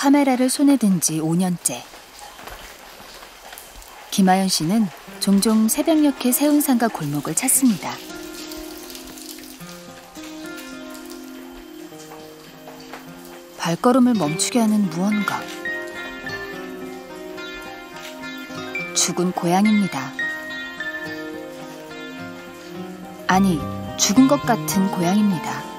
카메라를 손에 든 지 5년째. 김하연 씨는 종종 새벽녘의 새운산과 골목을 찾습니다. 발걸음을 멈추게 하는 무언가. 죽은 고양이입니다. 아니, 죽은 것 같은 고양이입니다.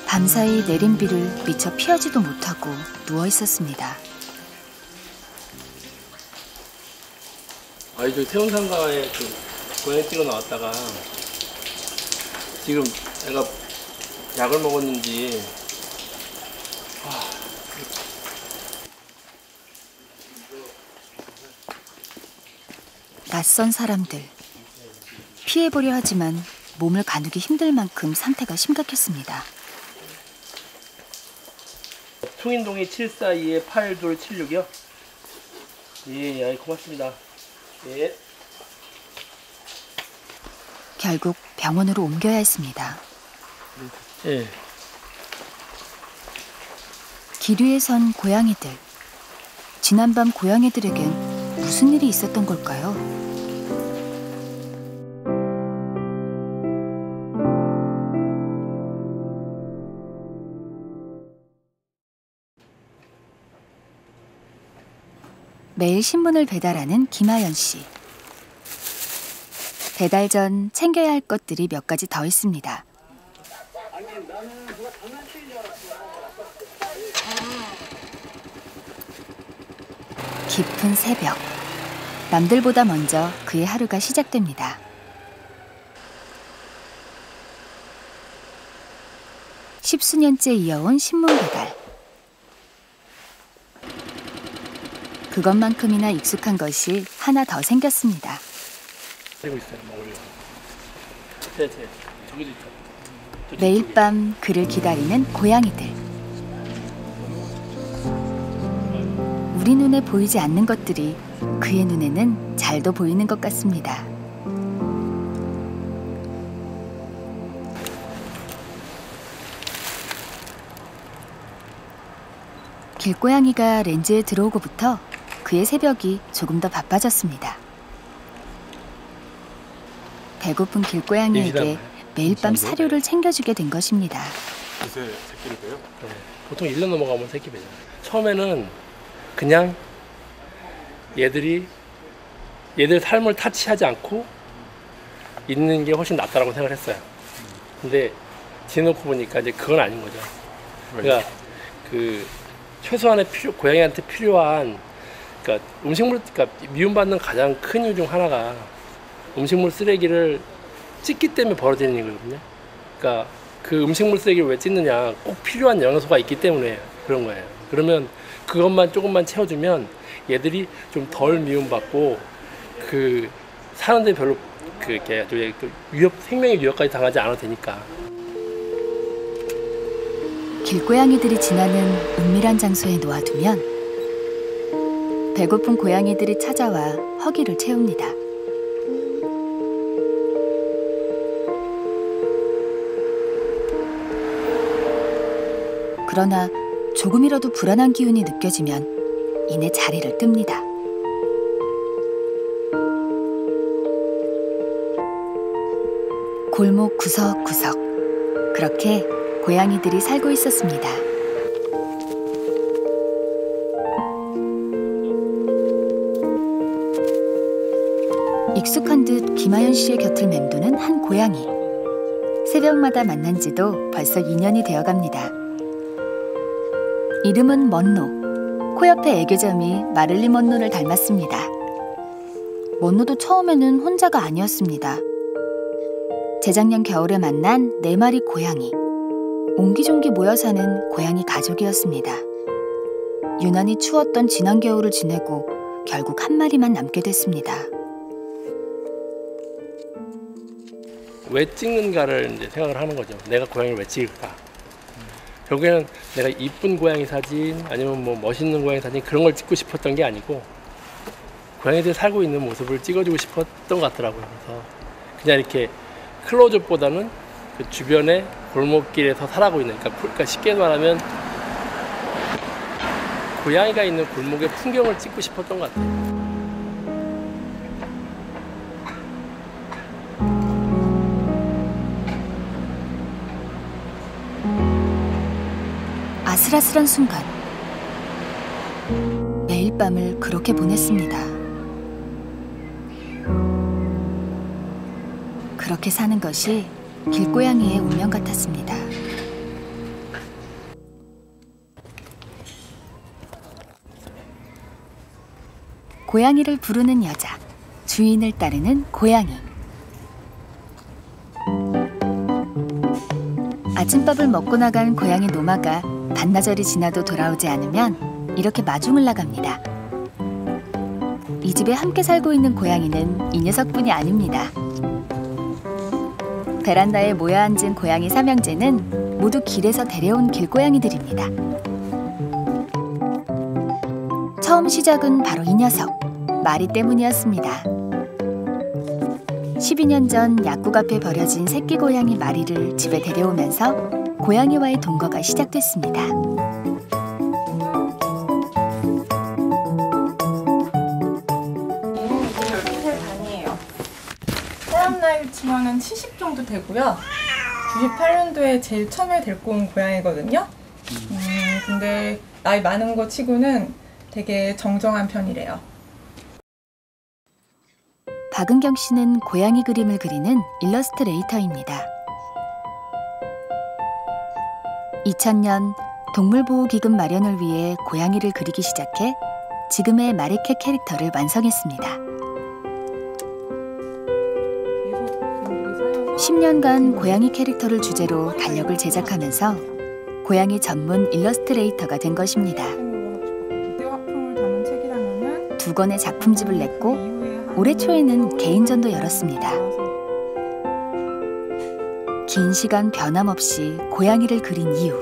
밤사이 내린 비를 미처 피하지도 못하고 누워 있었습니다. 저기 태운산가에 그 고양이 찍어 나왔다가 지금 애가 약을 먹었는지 낯선 사람들. 피해보려 하지만 몸을 가누기 힘들 만큼 상태가 심각했습니다. 퉁인동이 742-8276이요? 예, 고맙습니다. 예. 결국 병원으로 옮겨야 했습니다. 예. 길 위에 선 고양이들. 지난밤 고양이들에겐 무슨 일이 있었던 걸까요? 매일 신문을 배달하는 김하연 씨. 배달 전 챙겨야 할 것들이 몇 가지 더 있습니다. 깊은 새벽. 남들보다 먼저 그의 하루가 시작됩니다. 십수년째 이어온 신문 배달. 그것만큼이나 익숙한 것이 하나 더 생겼습니다. 그리고 있어요, 먹으려고. 저기도 있죠. 매일 밤 그를 기다리는 고양이들. 우리 눈에 보이지 않는 것들이 그의 눈에는 잘도 보이는 것 같습니다. 길고양이가 렌즈에 들어오고부터 그의 새벽이 조금 더 바빠졌습니다. 배고픈 길고양이에게 매일 밤 사료를 챙겨주게 된 것입니다. 요새 새끼를 빼요? 네. 보통 1년 넘어가면 새끼 빼요. 처음에는 그냥 얘들 삶을 타치하지 않고 있는 게 훨씬 낫다라고 생각을 했어요. 근데 지내놓고 보니까 이제 그건 아닌 거죠. 그러니까 그 최소한의 고양이한테 필요한 그러니까 그러니까 미움받는 가장 큰 이유 중 하나가 음식물 쓰레기를 찢기 때문에 벌어지는 일이거든요. 그러니까 그 음식물 쓰레기를 왜 찢느냐, 꼭 필요한 영양소가 있기 때문에 그런 거예요. 그러면 그것만 조금만 채워주면 얘들이 좀 덜 미움받고 그 사는데 별로 그게 생명의 위협까지 당하지 않아도 되니까. 길고양이들이 지나는 은밀한 장소에 놓아두면 배고픈 고양이들이 찾아와 허기를 채웁니다. 그러나 조금이라도 불안한 기운이 느껴지면 이내 자리를 뜹니다. 골목 구석구석. 그렇게 고양이들이 살고 있었습니다. 익숙한 듯 김하연 씨의 곁을 맴도는 한 고양이. 새벽마다 만난 지도 벌써 2년이 되어갑니다. 이름은 먼노. 코 옆에 애교점이 마릴린 먼노를 닮았습니다. 먼노도 처음에는 혼자가 아니었습니다. 재작년 겨울에 만난 4마리 고양이. 옹기종기 모여 사는 고양이 가족이었습니다. 유난히 추웠던 지난 겨울을 지내고 결국 한 마리만 남게 됐습니다. 왜 찍는가를 이제 생각을 하는 거죠. 내가 고양이를 왜 찍을까? 결국에는 내가 이쁜 고양이 사진 아니면 뭐 멋있는 고양이 사진 그런 걸 찍고 싶었던 게 아니고 고양이들이 살고 있는 모습을 찍어주고 싶었던 것 같더라고요. 그래서 그냥 이렇게 클로즈업보다는 그 주변의 골목길에서 살아가고 있는, 그러니까 쉽게 말하면 고양이가 있는 골목의 풍경을 찍고 싶었던 것 같아요. 아슬아슬한 순간, 매일 밤을 그렇게 보냈습니다. 그렇게 사는 것이 길고양이의 운명 같았습니다. 고양이를 부르는 여자, 주인을 따르는 고양이. 아침밥을 먹고 나간 고양이 노마가 반나절이 지나도 돌아오지 않으면 이렇게 마중을 나갑니다. 이 집에 함께 살고 있는 고양이는 이 녀석뿐이 아닙니다. 베란다에 모여 앉은 고양이 삼형제는 모두 길에서 데려온 길고양이들입니다. 처음 시작은 바로 이 녀석, 마리 때문이었습니다. 12년 전 약국 앞에 버려진 새끼 고양이 마리를 집에 데려오면서 고양이와의 동거가 시작됐습니다. 얘는 12살 반이에요. 사람 나이 치고는 70 정도 되고요. 98년도에 제일 처음에 데리고 온 고양이거든요. 근데 나이 많은 거 치고는 되게 정정한 편이래요. 박은경 씨는 고양이 그림을 그리는 일러스트레이터입니다. 2000년 동물보호기금 마련을 위해 고양이를 그리기 시작해 지금의 마리캣 캐릭터를 완성했습니다. 10년간 고양이 캐릭터를 주제로 달력을 제작하면서 고양이 전문 일러스트레이터가 된 것입니다. 2권의 작품집을 냈고 올해 초에는 개인전도 열었습니다. 긴 시간 변함없이 고양이를 그린 이유,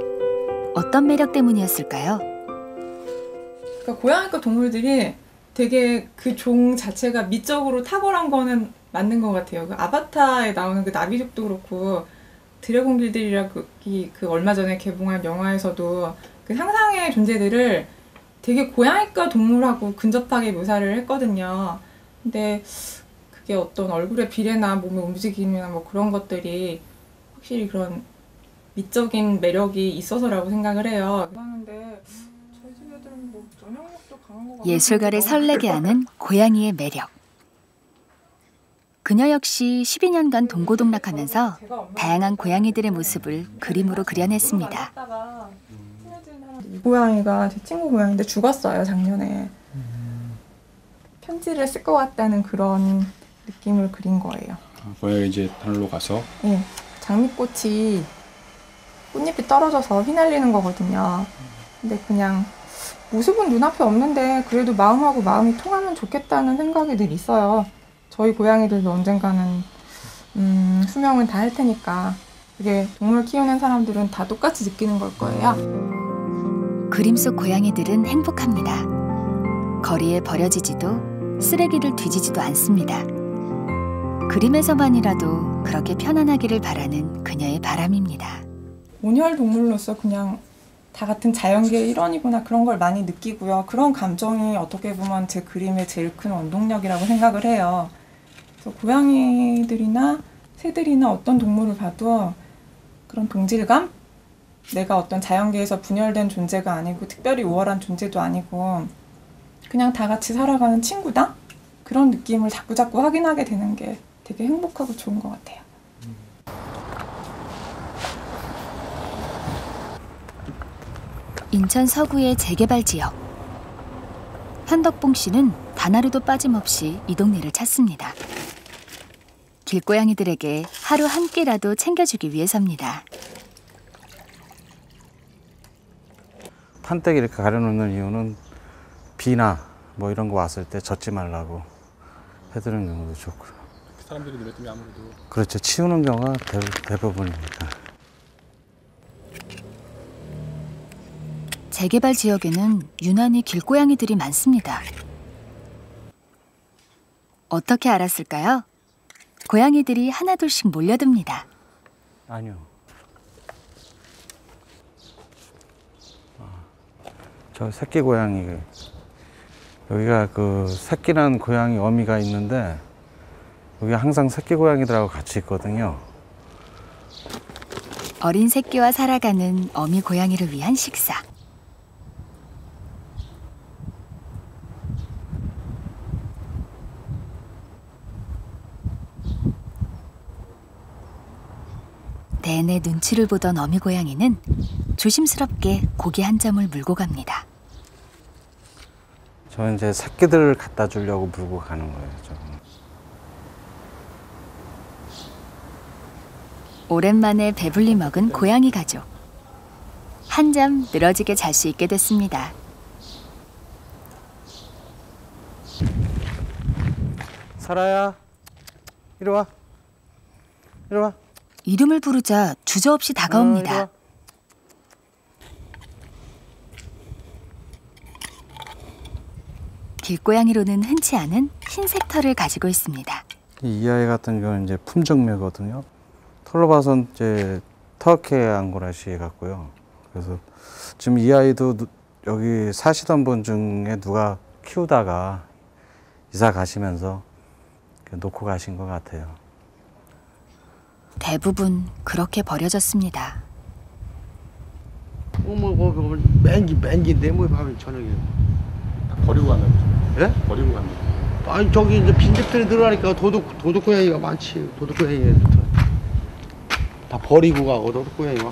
어떤 매력 때문이었을까요? 그러니까 고양이과 동물들이 되게 그 종 자체가 미적으로 탁월한 거는 맞는 것 같아요. 그 아바타에 나오는 그 나비족도 그렇고 드래곤 길들이라 그 얼마 전에 개봉한 영화에서도 그 상상의 존재들을 되게 고양이과 동물하고 근접하게 묘사를 했거든요. 근데 그게 어떤 얼굴의 비례나 몸의 움직임이나 뭐 그런 것들이 확실히 그런 미적인 매력이 있어서라고 생각을 해요. 그런데 저희 집 애들은 뭐 면역력도 강한 거 같아요. 예술가를 설레게 하는 고양이의 매력. 그녀 역시 12년간 동고동락하면서 다양한 고양이들의 모습을 그림으로 그려냈습니다. 이 고양이가 제 친구 고양이인데 죽었어요, 작년에. 편지를 쓸 것 같다는 그런 느낌을 그린 거예요. 고양이 이제 하늘로 가서? 네, 장미꽃이 꽃잎이 떨어져서 휘날리는 거거든요. 근데 그냥 모습은 눈앞에 없는데 그래도 마음하고 마음이 통하면 좋겠다는 생각이 늘 있어요. 저희 고양이들도 언젠가는 수명은 다 할 테니까 그게 동물 키우는 사람들은 다 똑같이 느끼는 걸 거예요. 그림 속 고양이들은 행복합니다. 거리에 버려지지도 쓰레기를 뒤지지도 않습니다. 그림에서만이라도 그렇게 편안하기를 바라는 그녀의 바람입니다. 온혈 동물로서 그냥 다 같은 자연계의 일원이구나 그런 걸 많이 느끼고요. 그런 감정이 어떻게 보면 제 그림의 제일 큰 원동력이라고 생각을 해요. 그래서 고양이들이나 새들이나 어떤 동물을 봐도 그런 동질감? 내가 어떤 자연계에서 분열된 존재가 아니고 특별히 우월한 존재도 아니고 그냥 다 같이 살아가는 친구다? 그런 느낌을 자꾸자꾸 확인하게 되는 게 되게 행복하고 좋은 것 같아요. 인천 서구의 재개발 지역. 현덕봉 씨는 단 하루도 빠짐없이 이 동네를 찾습니다. 길고양이들에게 하루 한 끼라도 챙겨주기 위해서입니다. 판때기 이렇게 가려놓는 이유는 비나 뭐 이런 거 왔을 때 젖지 말라고 해드리는 경우도 좋고요. 사람들이 눈에 띄면 아무래도 그렇죠. 치우는 경우가 대부분입니다. 재개발 지역에는 유난히 길고양이들이 많습니다. 어떻게 알았을까요? 고양이들이 하나둘씩 몰려듭니다. 아니요. 저 새끼 고양이. 여기가 그 새끼 난 고양이 어미가 있는데 여기 항상 새끼 고양이들하고 같이 있거든요. 어린 새끼와 살아가는 어미 고양이를 위한 식사. 내내 눈치를 보던 어미 고양이는 조심스럽게 고기 한 점을 물고 갑니다. 저는 이제 새끼들을 갖다 주려고 물고 가는 거예요. 저는. 오랜만에 배불리 먹은 고양이 가족. 한잠 늘어지게 잘 수 있게 됐습니다. 설아야, 이리 와. 이리 와. 이름을 부르자 주저없이 이리 다가옵니다. 와. 길고양이로는 흔치 않은 흰색 털을 가지고 있습니다. 이 아이 같은 경우는 이제 품종묘거든요. 털로 봐선 이제 터키 앙고라시 같고요. 그래서 지금 이 아이도 여기 사시던 분 중에 누가 키우다가 이사 가시면서 놓고 가신 것 같아요. 대부분 그렇게 버려졌습니다. 어머, 맨기인데 뭐 밤에 저녁에 버리고 갔나 보죠. 예? 버리고 갔나 보죠. 아니 저기 이제 빈집들이 늘어나니까 도둑 고양이가 많지. 도둑 고양이가 다 버리고 가고 도둑 고양이가.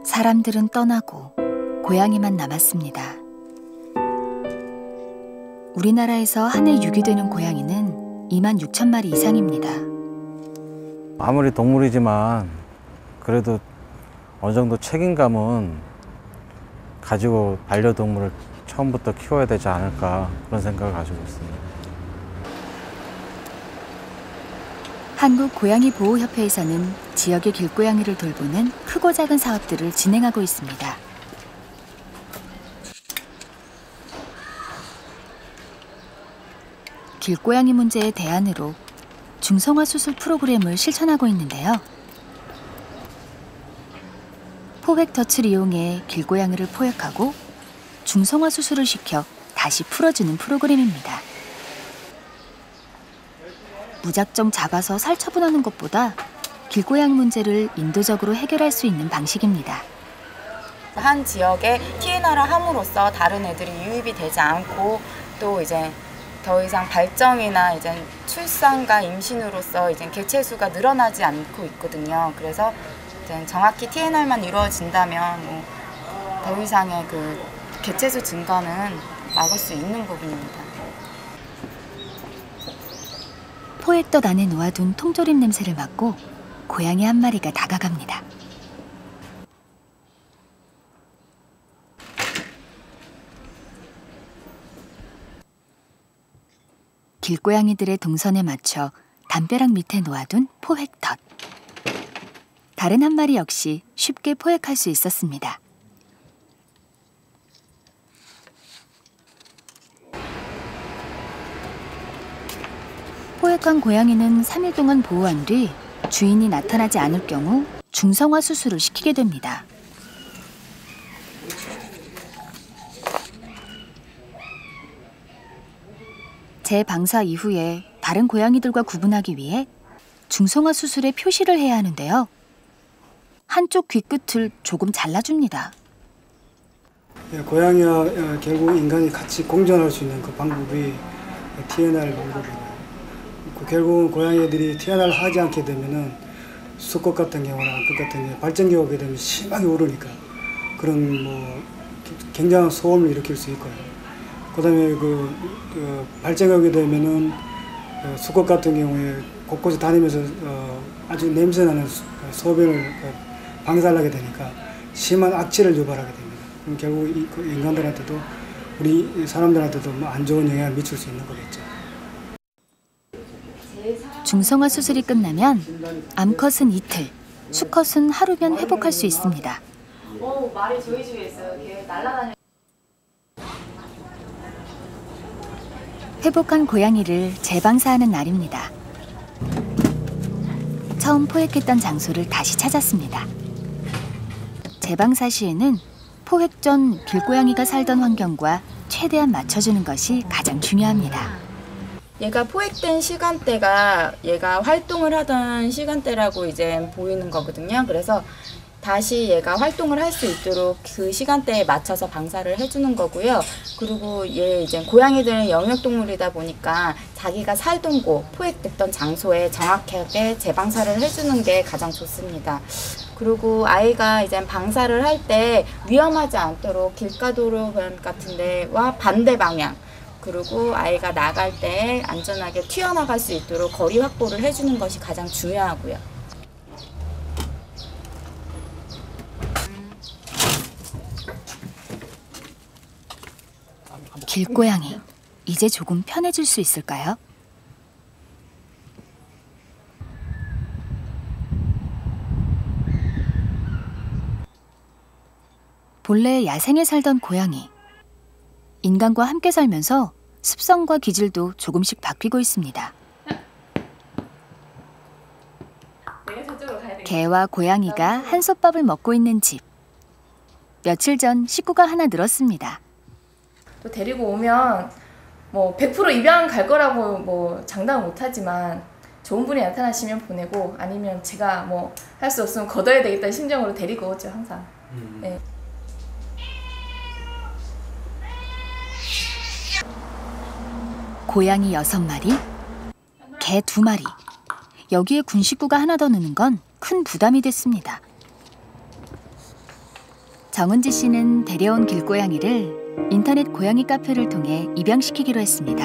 사람들은 떠나고 고양이만 남았습니다. 우리나라에서 한 해 유기되는 고양이는 26,000마리 이상입니다. 아무리 동물이지만 그래도 어느 정도 책임감은 가지고 반려동물을 처음부터 키워야 되지 않을까 그런 생각을 가지고 있습니다. 한국고양이보호협회에서는 지역의 길고양이를 돌보는 크고 작은 사업들을 진행하고 있습니다. 길고양이 문제의 대안으로 중성화 수술 프로그램을 실천하고 있는데요. 포획 덫을 이용해 길고양이를 포획하고 중성화 수술을 시켜 다시 풀어주는 프로그램입니다. 무작정 잡아서 살처분하는 것보다 길고양이 문제를 인도적으로 해결할 수 있는 방식입니다. 한 지역에 TNR을 함으로써 다른 애들이 유입이 되지 않고 또 이제 더 이상 발정이나 이제 출산과 임신으로서 이제 개체수가 늘어나지 않고 있거든요. 그래서 이제 정확히 TNR만 이루어진다면 뭐 더 이상의 그 개체수 증가는 막을 수 있는 부분입니다. 포획덫 안에 놓아둔 통조림 냄새를 맡고 고양이 한 마리가 다가갑니다. 길고양이들의 동선에 맞춰 담벼락 밑에 놓아둔 포획덫. 다른 한 마리 역시 쉽게 포획할 수 있었습니다. 포획한 고양이는 3일 동안 보호한 뒤 주인이 나타나지 않을 경우 중성화 수술을 시키게 됩니다. 재방사 이후에 다른 고양이들과 구분하기 위해 중성화 수술에 표시를 해야 하는데요. 한쪽 귀끝을 조금 잘라줍니다. 고양이와 결국 인간이 같이 공존할 수 있는 그 방법이 TNR 방법이고, 결국은 고양이들이 TNR을 하지 않게 되면은 수컷 같은 경우나 암컷 같은 경우 발정기 오게 되면 심하게 울으니까 그런 뭐 굉장한 소음을 일으킬 수 있고요. 그다음에 발정이 오게 되면은 수컷 같은 경우에 곳곳에 다니면서 아주 냄새나는 소변을 방사하게 되니까 심한 악취를 유발하게 됩니다. 그럼 결국 인간들한테도 우리 사람들한테도 안 좋은 영향을 미칠 수 있는 거겠죠. 중성화 수술이 끝나면 암컷은 이틀, 수컷은 하루면 회복할 수 있습니다. 말이 저희 집에 있어요. 걔 날아다녀. 회복한 고양이를 재방사하는 날입니다. 처음 포획했던 장소를 다시 찾았습니다. 재방사 시에는 포획 전 길고양이가 살던 환경과 최대한 맞춰주는 것이 가장 중요합니다. 얘가 포획된 시간대가 얘가 활동을 하던 시간대라고 이제 보이는 거거든요. 그래서 다시 얘가 활동을 할 수 있도록 그 시간대에 맞춰서 방사를 해주는 거고요. 그리고 얘 이제 고양이들은 영역동물이다 보니까 자기가 살던 곳, 포획됐던 장소에 정확하게 재방사를 해주는 게 가장 좋습니다. 그리고 아이가 이제 방사를 할 때 위험하지 않도록 길가도로변 같은 데와 반대 방향, 그리고 아이가 나갈 때 안전하게 튀어나갈 수 있도록 거리 확보를 해주는 것이 가장 중요하고요. 길고양이, 이제 조금 편해질 수 있을까요? 본래 야생에 살던 고양이. 인간과 함께 살면서 습성과 기질도 조금씩 바뀌고 있습니다. 개와 고양이가 한솥밥을 먹고 있는 집. 며칠 전 식구가 하나 늘었습니다. 또 데리고 오면 뭐 100% 입양 갈 거라고 뭐 장담은 못하지만 좋은 분이 나타나시면 보내고 아니면 제가 뭐 할 수 없으면 걷어야 되겠다는 심정으로 데리고 오죠 항상. 네. 고양이 6마리, 개 2마리. 여기에 군 식구가 하나 더 느는 건 큰 부담이 됐습니다. 정은지 씨는 데려온 길고양이를 인터넷 고양이 카페를 통해 입양시키기로 했습니다.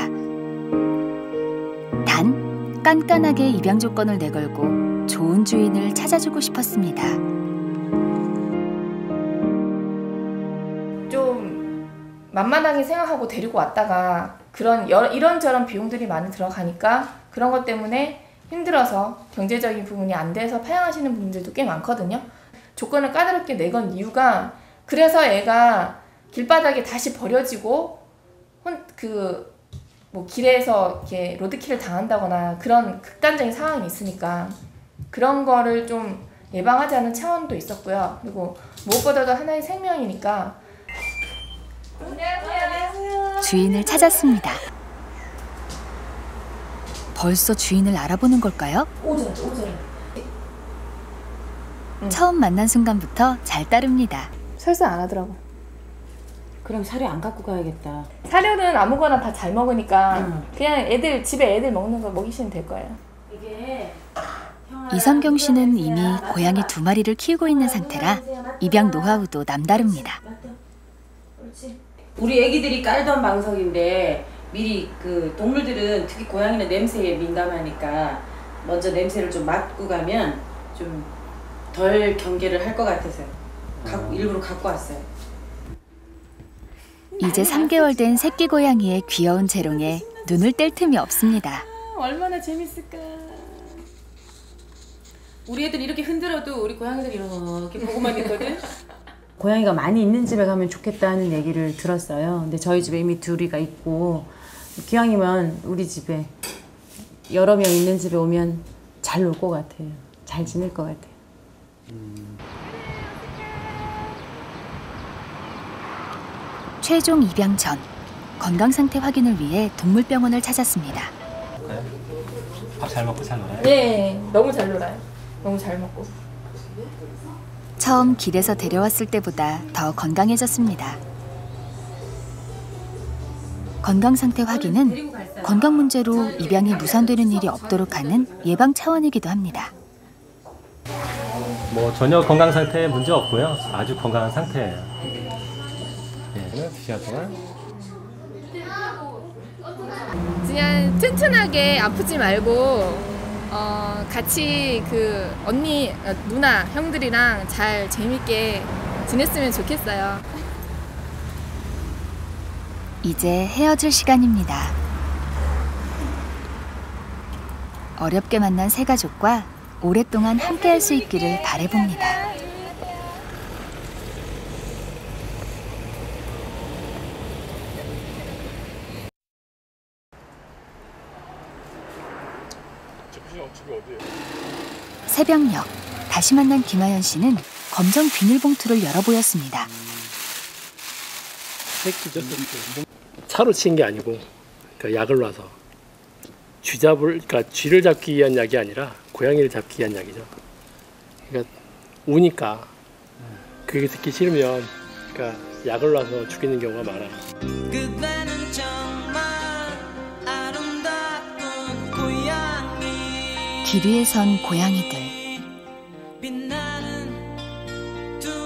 단, 깐깐하게 입양 조건을 내걸고 좋은 주인을 찾아주고 싶었습니다. 좀 만만하게 생각하고 데리고 왔다가 그런 이런저런 비용들이 많이 들어가니까 그런 것 때문에 힘들어서 경제적인 부분이 안 돼서 파양하시는 분들도 꽤 많거든요. 조건을 까다롭게 내건 이유가 그래서 애가 길바닥에 다시 버려지고 뭐 길에서 이렇게 로드킬을 당한다거나 그런 극단적인 상황이 있으니까 그런 거를 좀 예방하자는 차원도 있었고요. 그리고 무엇보다도 하나의 생명이니까. 주인을 찾았습니다. 벌써 주인을 알아보는 걸까요? 처음 만난 순간부터 잘 따릅니다. 설사 안 하더라고. 그럼 사료 안 갖고 가야겠다. 사료는 아무거나 다 잘 먹으니까 그냥 집에 애들 먹는 거 먹이시면 될 거예요. 이성경 씨는 이미 고양이 2마리를 키우고 있는 상태라 입양 노하우도 남다릅니다. 우리 애기들이 깔던 방석인데 미리 그 동물들은 특히 고양이는 냄새에 민감하니까 먼저 냄새를 좀 맡고 가면 좀 덜 경계를 할 것 같아서요. 일부러 갖고 왔어요. 이제 3개월 된 새끼 고양이의 귀여운 재롱에 눈을 뗄 틈이 없습니다. 얼마나 재밌을까. 우리 애들 이렇게 흔들어도 우리 고양이들 이렇게 보고만 있거든. 고양이가 많이 있는 집에 가면 좋겠다는 얘기를 들었어요. 근데 저희 집에 이미 2이가 있고 기왕이면 우리 집에 여러 명 있는 집에 오면 잘 놀 것 같아요. 잘 지낼 것 같아요. 최종 입양 전 건강 상태 확인을 위해 동물병원을 찾았습니다. 밥 잘 먹고 잘 놀아요? 네, 너무 잘 놀아요. 너무 잘 먹고. 처음 길에서 데려왔을 때보다 더 건강해졌습니다. 건강 상태 확인은 건강 문제로 입양이 무산되는 일이 없도록 하는 예방 차원이기도 합니다. 뭐 전혀 건강 상태에 문제 없고요. 아주 건강한 상태예요. 네, 2시간 동안. 그냥 튼튼하게 아프지 말고 같이 그 언니, 누나, 형들이랑 잘 재밌게 지냈으면 좋겠어요. 이제 헤어질 시간입니다. 어렵게 만난 새 가족과 오랫동안 함께할 수 있기를 바라봅니다. 새벽녘 다시 만난 김하연 씨는 검정 비닐봉투를 열어보였습니다. 새끼죠, 새끼. 차로 치인 게 아니고, 그러니까 약을 놔서 그러니까 쥐를 잡기 위한 약이 아니라 고양이를 잡기 위한 약이죠. 그러니까 우니까 그게 듣기 싫으면 그러니까 약을 놔서 죽이는 경우가 많아요. 길 위에 선 고양이들.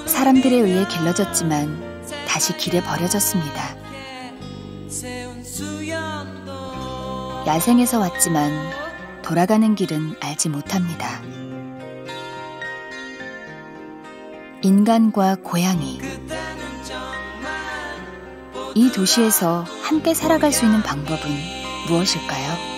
사람들에 의해 길러졌지만 다시 길에 버려졌습니다. 야생에서 왔지만 돌아가는 길은 알지 못합니다. 인간과 고양이. 이 도시에서 함께 살아갈 수 있는 방법은 무엇일까요?